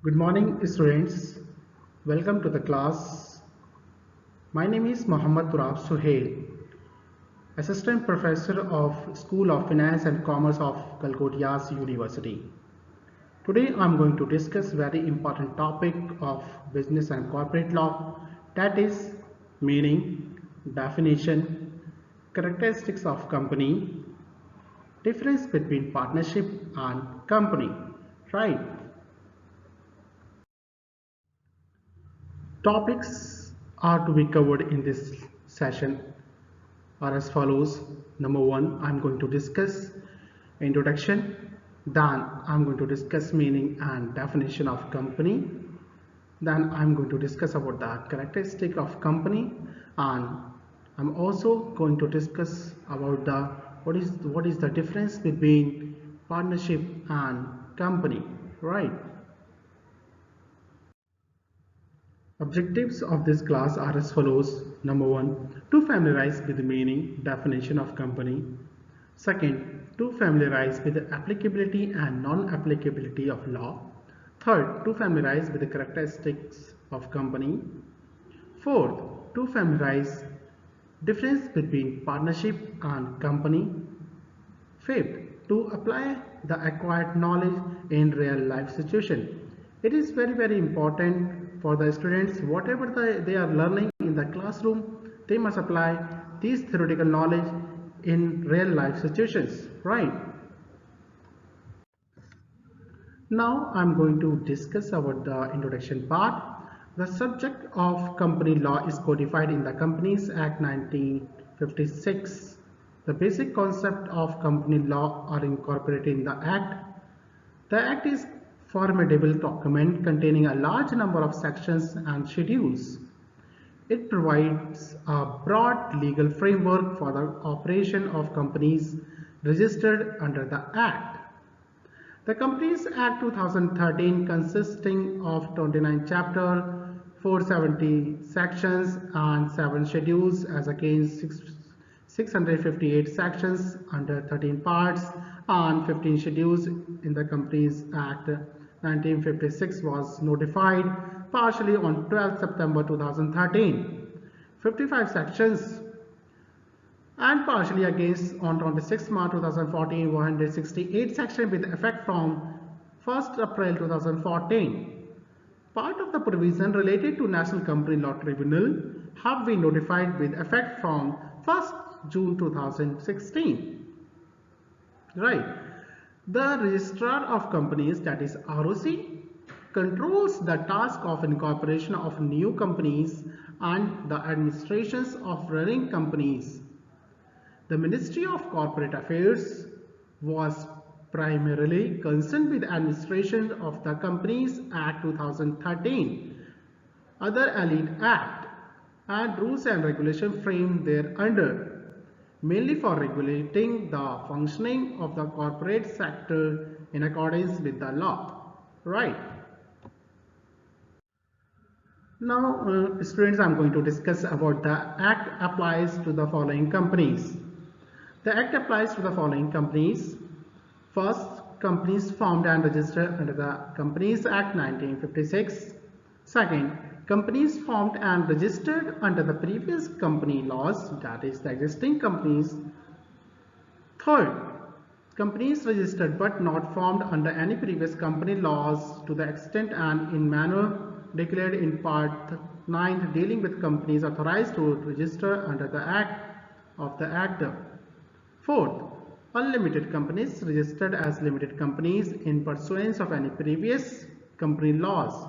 Good morning, students. Welcome to the class. My name is Mohammad Turab Suhail, Assistant Professor of School of Finance and Commerce of Calcutta's University. Today I am going to discuss very important topic of business and corporate law, that is meaning, definition, characteristics of company, difference between partnership and company, right? Topics are to be covered in this session are as follows. Number one, I'm going to discuss introduction. Then I'm going to discuss meaning and definition of company. Then I'm going to discuss about the characteristic of company, and I'm also going to discuss about the what is the difference between partnership and company, right? Objectives of this class are as follows. Number one, to familiarize with the meaning, definition of company. Second, to familiarize with the applicability and non-applicability of law. Third, to familiarize with the characteristics of company. Fourth, to familiarize difference between partnership and company. Fifth, to apply the acquired knowledge in real life situation. It is very important for the students, whatever they are learning in the classroom, they must apply these theoretical knowledge in real life situations, right? Now I'm going to discuss about the introduction part. The subject of company law is codified in the Companies Act 1956. The basic concept of company law are incorporated in the Act. The Act is formidable document containing a large number of sections and schedules. It provides a broad legal framework for the operation of companies registered under the Act. The Companies Act 2013, consisting of 29 chapter, 470 sections and 7 schedules as against 658 sections under 13 parts and 15 schedules in the Companies Act 1956, was notified partially on 12 September 2013. 55 sections and partially against on 26 March 2014, 168 section with effect from 1st April 2014. Part of the provision related to National Company Law Tribunal have been notified with effect from 1st June 2016. Right. The Registrar of Companies, that is ROC, controls the task of incorporation of new companies and the administrations of running companies. The Ministry of Corporate Affairs was primarily concerned with administration of the Companies Act 2013, other allied act, and rules and regulations framed thereunder, mainly for regulating the functioning of the corporate sector in accordance with the law. Right. Now, students, I am going to discuss about the Act applies to the following companies. The Act applies to the following companies. First, companies formed and registered under the Companies Act 1956. Second, companies formed and registered under the previous company laws, that is the existing companies. Third, companies registered but not formed under any previous company laws to the extent and in manner declared in Part 9 dealing with companies authorized to register under the Act of the Act. Fourth, unlimited companies registered as limited companies in pursuance of any previous company laws.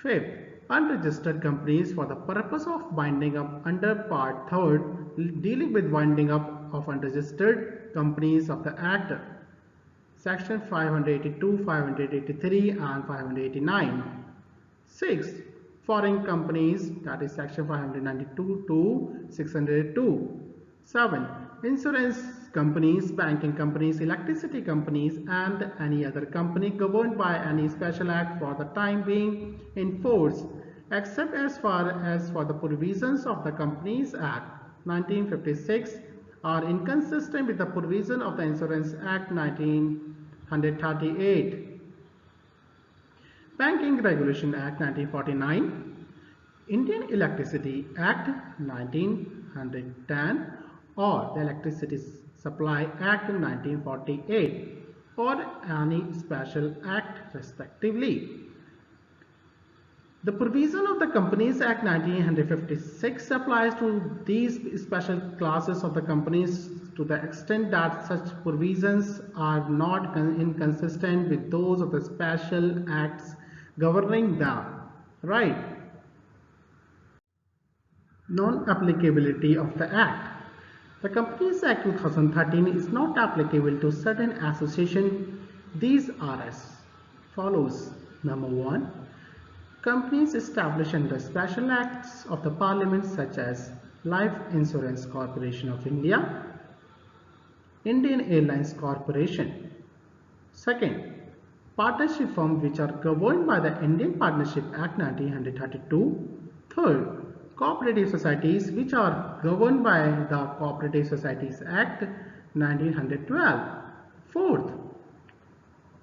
Fifth, unregistered companies for the purpose of winding up under Part 3rd dealing with winding up of unregistered companies of the Act, Section 582, 583 and 589. Sixth, foreign companies, that is Section 592 to 602. 7. Insurance companies, banking companies, electricity companies, and any other company governed by any special act for the time being in force, except as far as for the provisions of the Companies Act 1956 are inconsistent with the provision of the Insurance Act 1938. Banking Regulation Act 1949, Indian Electricity Act 1910 or the Electricity Supply Act 1948 or any special act respectively. The provision of the Companies Act 1956 applies to these special classes of the companies to the extent that such provisions are not inconsistent with those of the special acts governing them. Right? Non-applicability of the Act. The Companies Act 2013 is not applicable to certain associations. These are as follows. Number 1. Companies established under special acts of the Parliament such as Life Insurance Corporation of India, Indian Airlines Corporation. Second, partnership firms which are governed by the Indian Partnership Act 1932. Third, cooperative societies which are governed by the Cooperative Societies Act 1912. Fourth,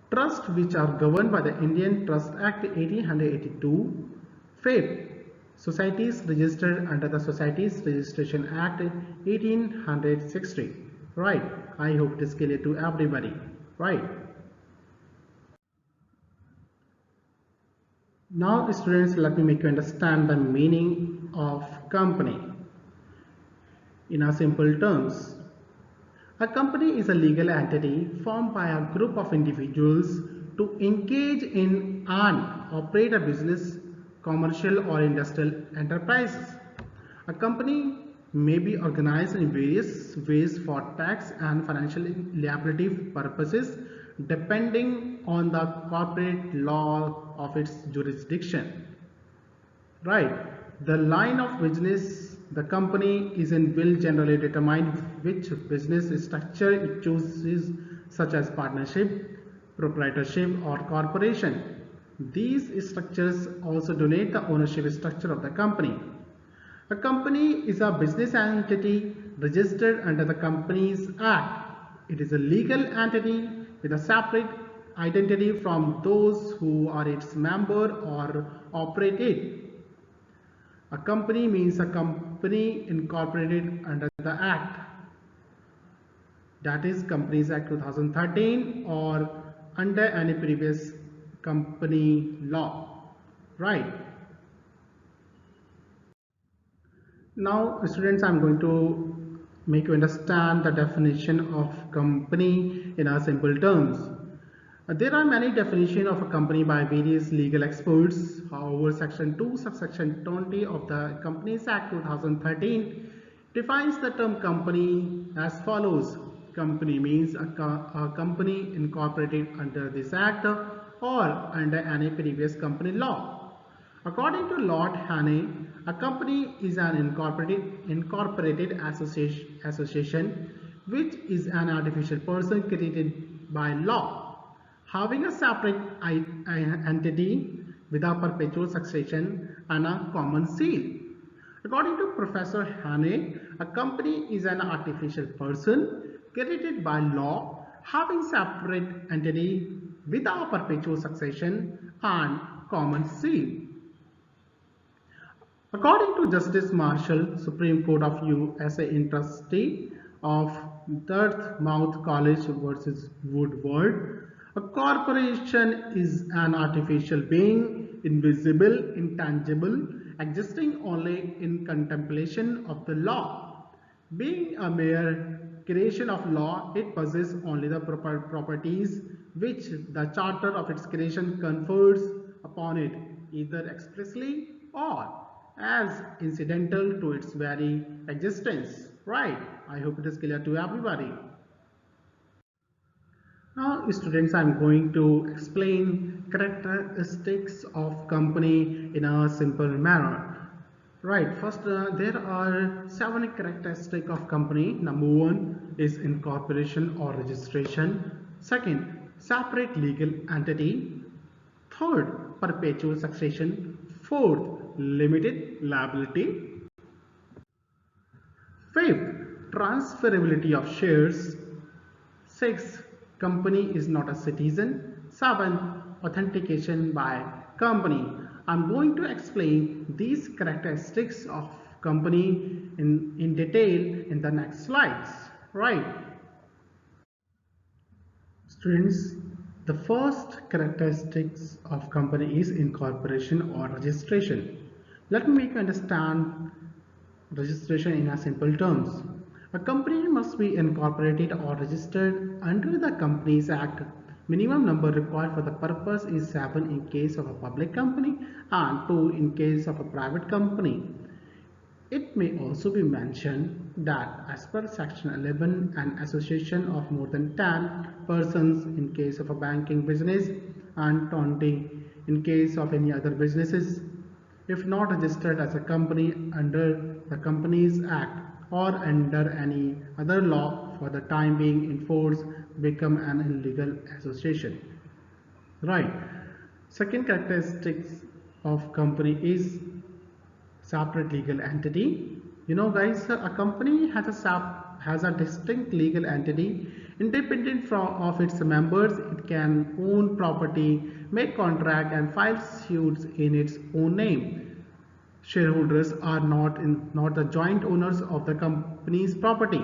trusts which are governed by the Indian Trust Act 1882. Fifth, societies registered under the Societies Registration Act 1860. Right. I hope it is clear to everybody. Right. Now students, let me make you understand the meaning of company in a simple terms. A company is a legal entity formed by a group of individuals to engage in and operate a business, commercial or industrial enterprises. A company may be organized in various ways for tax and financial liability purposes depending on the corporate law of its jurisdiction. Right. The line of business the company is in will generally determine which business structure it chooses, such as partnership, proprietorship or corporation. These structures also donate the ownership structure of the company. A company is a business entity registered under the Companies Act. It is a legal entity with a separate identity from those who are its member or operate it. A company means a company incorporated under the Act, that is Companies Act 2013 or under any previous company law. Right. Now students, I am going to make you understand the definition of company in a simple terms. There are many definitions of a company by various legal experts. However, section 2 subsection 20 of the Companies Act 2013 defines the term company as follows. Company means a company incorporated under this act or under any previous company law. According to Lord Haney, a company is an incorporated association which is an artificial person created by law, having a separate entity with a perpetual succession and a common seal. According to Professor Haney, a company is an artificial person created by law, having separate entity with a perpetual succession and common seal. According to Justice Marshall, Supreme Court of USA in trustee of Dartmouth College versus Woodward, a corporation is an artificial being, invisible, intangible, existing only in contemplation of the law. Being a mere creation of law, it possesses only the properties which the charter of its creation confers upon it, either expressly or as incidental to its very existence. Right? I hope it is clear to everybody. Now students, I am going to explain characteristics of company in a simple manner. Right, first there are 7 characteristics of company. Number 1 is incorporation or registration. Second, separate legal entity. Third, perpetual succession. Fourth, limited liability. Fifth, transferability of shares. Sixth, company is not a citizen. 7, authentication by company. I'm going to explain these characteristics of company in detail in the next slides. Right. Students, the first characteristics of company is incorporation or registration. Let me make you understand registration in a simple terms. A company must be incorporated or registered under the Companies Act. Minimum number required for the purpose is 7 in case of a public company and 2 in case of a private company. It may also be mentioned that as per section 11, an association of more than 10 persons in case of a banking business and 20 in case of any other businesses, if not registered as a company under the Companies Act or under any other law for the time being in force, become an illegal association. Right. Second characteristics of company is separate legal entity. You know guys, a company has a distinct legal entity independent of its members. It can own property, make contract and file suits in its own name. Shareholders are not the joint owners of the company's property.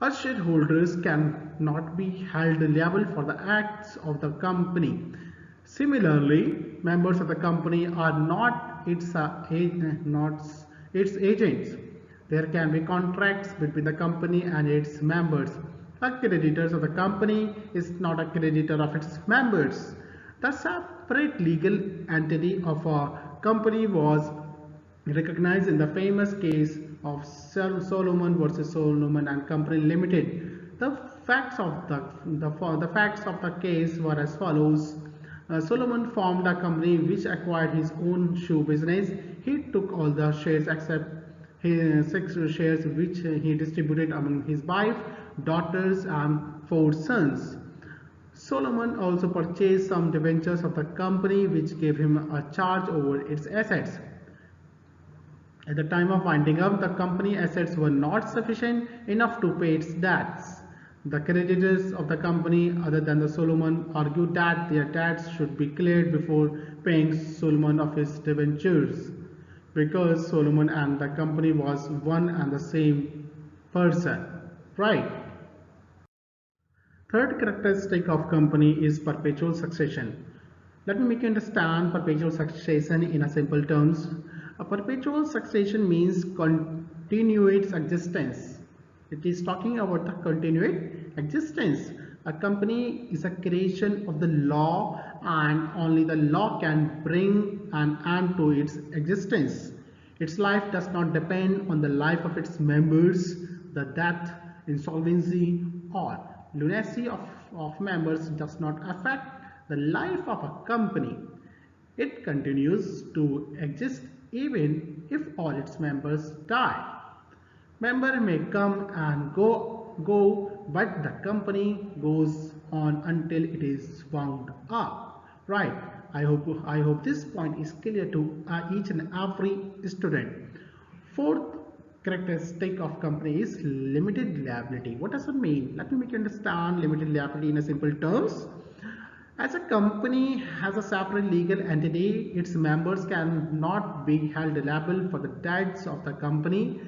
As shareholders cannot be held liable for the acts of the company. Similarly, members of the company are not its agents. There can be contracts between the company and its members. A creditor of the company is not a creditor of its members. The separate legal entity of a company was recognized in the famous case of Solomon versus Solomon and Company Limited. The facts of the case were as follows. Solomon formed a company which acquired his own shoe business. He took all the shares except his 6 shares which he distributed among his wife, daughters and 4 sons. Solomon also purchased some debentures of the company which gave him a charge over its assets. At the time of winding up, the company assets were not sufficient enough to pay its debts. The creditors of the company other than the Solomon argued that their debts should be cleared before paying Solomon of his debentures, because Solomon and the company was one and the same person. Right. Third characteristic of company is perpetual succession. Let me make you understand perpetual succession in a simple terms. A perpetual succession means continuous existence. It is talking about the continued existence. A company is a creation of the law and only the law can bring an end to its existence. Its life does not depend on the life of its members. The death, insolvency or lunacy of members does not affect the life of a company. It continues to exist even if all its members die. Member may come and go, but the company goes on until it is wound up. Right. I hope this point is clear to each and every student. Fourth characteristic of company is limited liability. What does it mean? Let me make you understand limited liability in a simple terms. As a company has a separate legal entity, its members cannot be held liable for the debts of the company.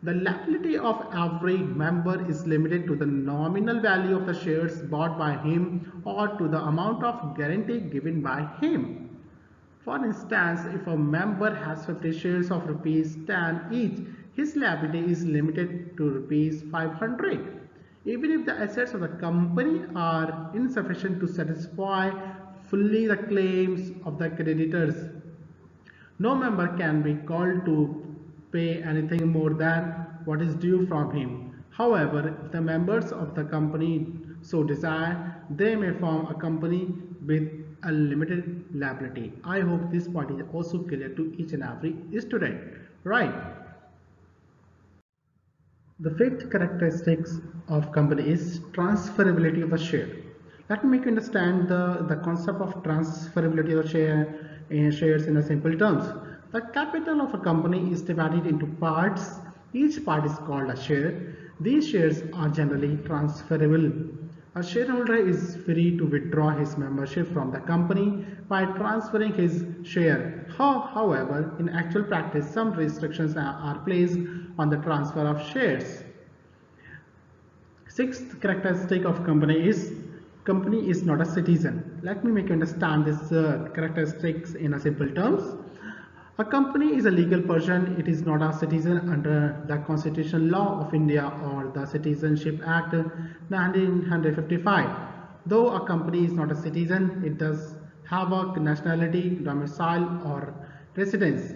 The liability of every member is limited to the nominal value of the shares bought by him or to the amount of guarantee given by him. For instance, if a member has 50 shares of rupees 10 each, his liability is limited to rupees 500. Even if the assets of the company are insufficient to satisfy fully the claims of the creditors, no member can be called to pay anything more than what is due from him. However, if the members of the company so desire, they may form a company with a limited liability. I hope this point is also clear to each and every student. Right. The fifth characteristics of company is transferability of the share. Let me make you understand the concept of transferability of shares in a simple terms. The capital of a company is divided into parts. Each part is called a share. These shares are generally transferable. A shareholder is free to withdraw his membership from the company by transferring his share. However, in actual practice, some restrictions are placed on the transfer of shares. Sixth characteristic of company is not a citizen. Let me make you understand this characteristics in a simple terms. A company is a legal person. It is not a citizen under the Constitutional Law of India or the Citizenship Act 1955. Though a company is not a citizen, it does have a nationality, domicile, or residence.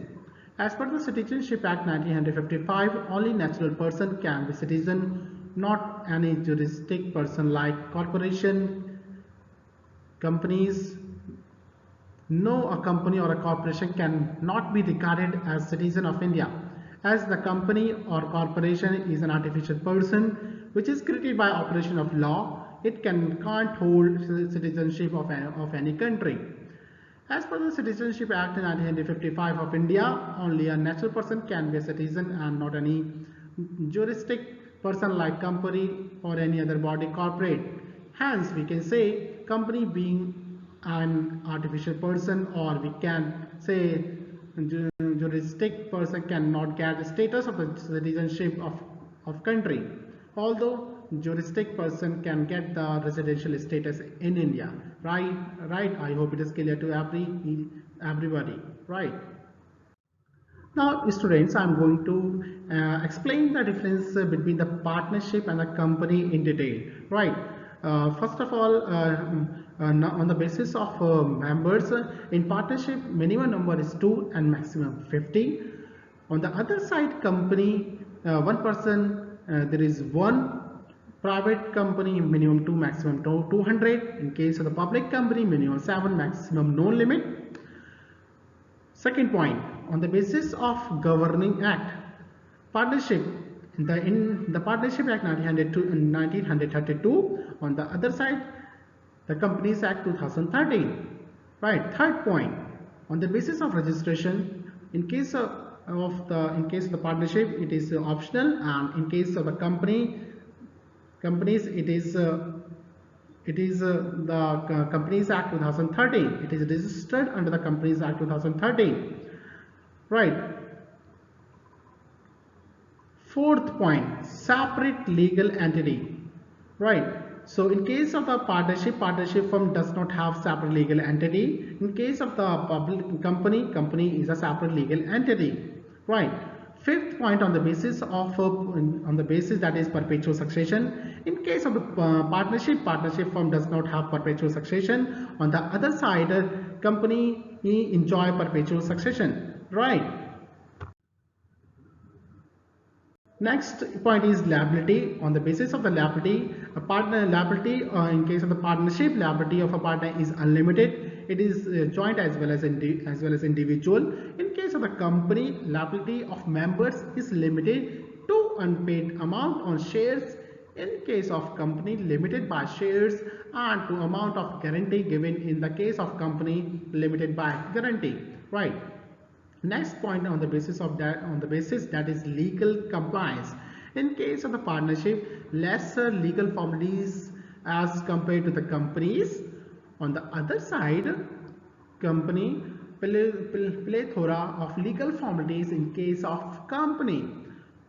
As per the Citizenship Act 1955, only natural person can be citizen, not any juristic person like corporation, companies. No, a company or a corporation cannot be regarded as citizen of India, as the company or corporation is an artificial person which is created by operation of law. It can't hold citizenship of any country. As per the Citizenship Act 1955 of India, only a natural person can be a citizen and not any juristic person like company or any other body corporate. Hence, we can say company being an artificial person, or we can say juristic person cannot get the status of the citizenship of country. Although juristic person can get the residential status in India, right. I hope it is clear to everybody, right. Now students, I'm going to explain the difference between the partnership and the company in detail, right. First of all, on the basis of members, in partnership minimum number is 2 and maximum 50. On the other side, company, one person, there is one. Private company, minimum 2, maximum 200. In case of the public company, minimum 7, maximum no limit. Second point, on the basis of governing act, partnership, in the Partnership Act 1932. On the other side, the Companies Act 2013. Right. Third point, on the basis of registration, in case of the partnership, it is optional, and in case of the companies, it is the Companies Act 2013. It is registered under the Companies Act 2013. Right. Fourth point, separate legal entity. Right. So in case of the partnership firm does not have separate legal entity. In case of the public company is a separate legal entity. Right. Fifth point, on the basis that is perpetual succession. In case of the partnership firm does not have perpetual succession. On the other side, company enjoy perpetual succession. Right. Next point is liability. On the basis of the liability, a partner liability, in case of the partnership, liability of a partner is unlimited. It is joint as well as individual. In case of the company, liability of members is limited to unpaid amount on shares. In case of company, limited by shares, and to amount of guarantee given in the case of company, limited by guarantee. Right. Next point, on the basis that is legal compliance. In case of the partnership, lesser legal formalities as compared to the companies. On the other side, company, plethora of legal formalities in case of company.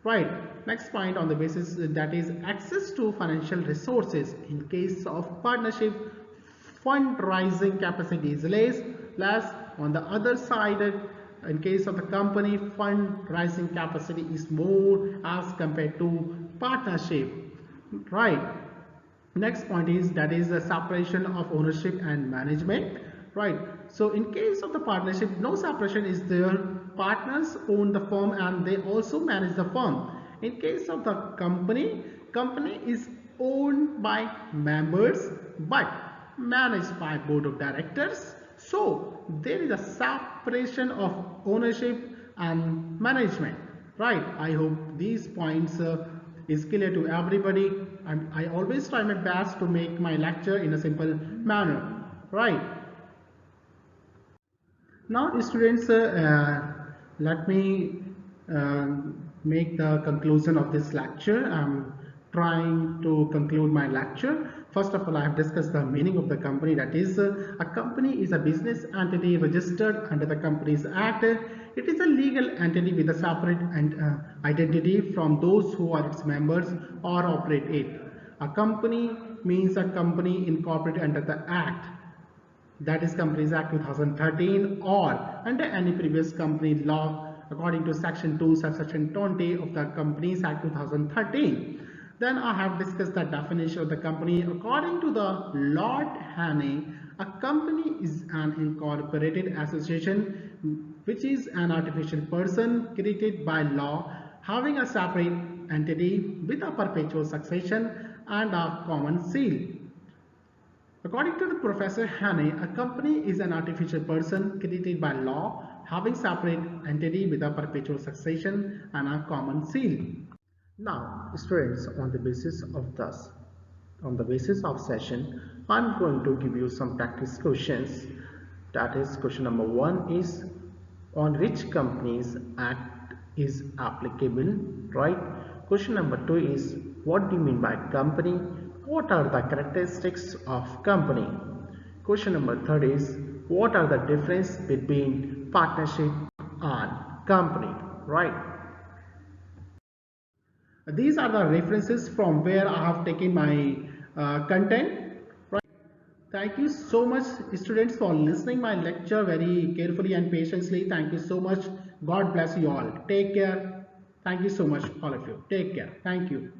Right. Next point, on the basis that is access to financial resources. In case of partnership, fundraising capacity is less. On the other side, in case of the company, fundraising capacity is more as compared to partnership. Right. Next point is that is the separation of ownership and management. Right. So in case of the partnership, no separation is there. Partners own the firm and they also manage the firm. In case of the company is owned by members but managed by board of directors. So there is a separation of ownership and management. Right. I hope these points is clear to everybody, and I always try my best to make my lecture in a simple manner. Right. Now students, let me make the conclusion of this lecture. I'm trying to conclude my lecture. First of all, I have discussed the meaning of the company. That is, a company is a business entity registered under the Companies Act. It is a legal entity with a separate identity from those who are its members or operate it. A company means a company incorporated under the Act, that is Companies Act 2013, or under any previous company law according to section 2 subsection 20 of the Companies Act 2013. Then I have discussed the definition of the company. According to the Lord Haney, a company is an incorporated association which is an artificial person created by law having a separate entity with a perpetual succession and a common seal. According to the Professor Haney, a company is an artificial person created by law, having separate entity with a perpetual succession and a common seal. Now, students, on the basis of session, I'm going to give you some practice questions. That is, question number 1 is on which Companies Act is applicable, right? Question number 2 is what do you mean by company? What are the characteristics of company? Question number 3 is what are the difference between partnership and company, right? These are the references from where I have taken my content. Right. Thank you so much, students, for listening my lecture very carefully and patiently. Thank you so much. God bless you all. Take care. Thank you so much, all of you. Take care. Thank you.